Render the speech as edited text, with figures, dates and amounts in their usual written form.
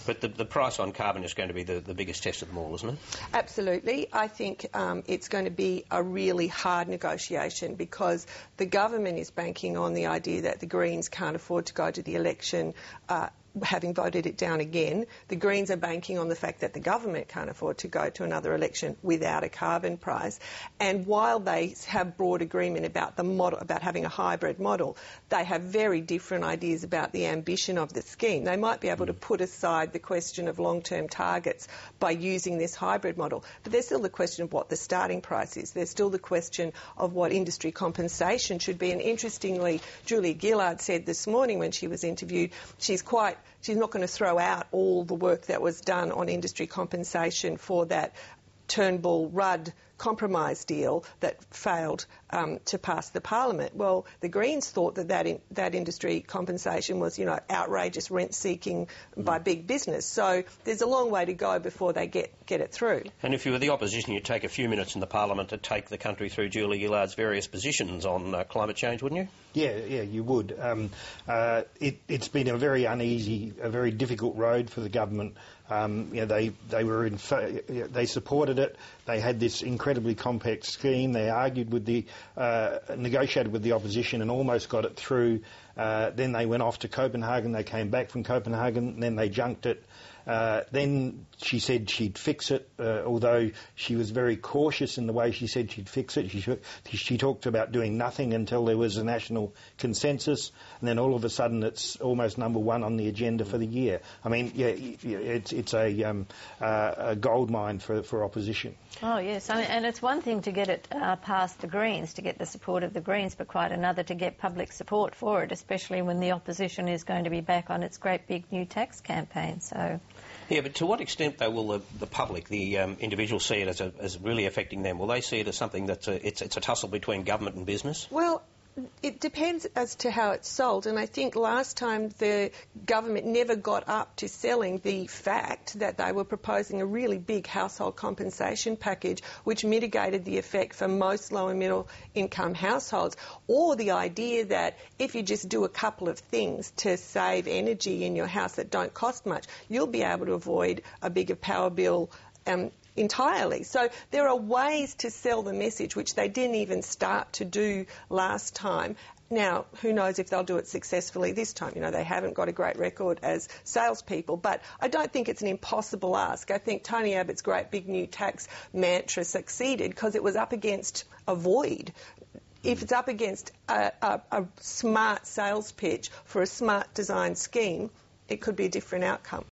But the price on carbon is going to be the biggest test of them all, isn't it? Absolutely. I think it's going to be a really hard negotiation because the government is banking on the idea that the Greens can't afford to go to the election having voted it down again. The Greens are banking on the fact that the government can't afford to go to another election without a carbon price. And while they have broad agreement about the model, about having a hybrid model, they have very different ideas about the ambition of the scheme. They might be able to put aside the question of long-term targets by using this hybrid model, but there's still the question of what the starting price is. There's still the question of what industry compensation should be. And interestingly, Julia Gillard said this morning when she was interviewed, she's not going to throw out all the work that was done on industry compensation for that Turnbull-Rudd compromise deal that failed to pass the parliament. Well, the Greens thought that industry compensation was, outrageous rent-seeking by big business. So there's a long way to go before they get it through. And if you were the opposition, you'd take a few minutes in the parliament to take the country through Julia Gillard's various positions on climate change, wouldn't you? Yeah, you would. It's been a very uneasy, a very difficult road for the government. They supported it. They had this incredibly complex scheme. They argued with negotiated with the opposition and almost got it through. Then they went off to Copenhagen. They came back from Copenhagen. And then they junked it. Then she said she'd fix it, although she was very cautious in the way she said she'd fix it. She talked about doing nothing until there was a national consensus, and then all of a sudden it's almost number one on the agenda for the year. I mean, it's a gold mine for opposition. Oh, yes, and it's one thing to get it past the Greens, to get the support of the Greens, but quite another to get public support for it, especially when the opposition is going to be back on its great big new tax campaign. So. Yeah, but to what extent, though, will the public, the individuals, see it as really affecting them? Will they see it as something that's it's a tussle between government and business? Well, it depends as to how it's sold, and I think last time the government never got up to selling the fact that they were proposing a really big household compensation package which mitigated the effect for most low and middle income households, or the idea that if you just do a couple of things to save energy in your house that don't cost much, you'll be able to avoid a bigger power bill entirely. So there are ways to sell the message which they didn't even start to do last time. Now, who knows if they'll do it successfully this time. They haven't got a great record as salespeople, but I don't think it's an impossible ask. I think Tony Abbott's great big new tax mantra succeeded because it was up against a void. If it's up against a smart sales pitch for a smart design scheme, it could be a different outcome.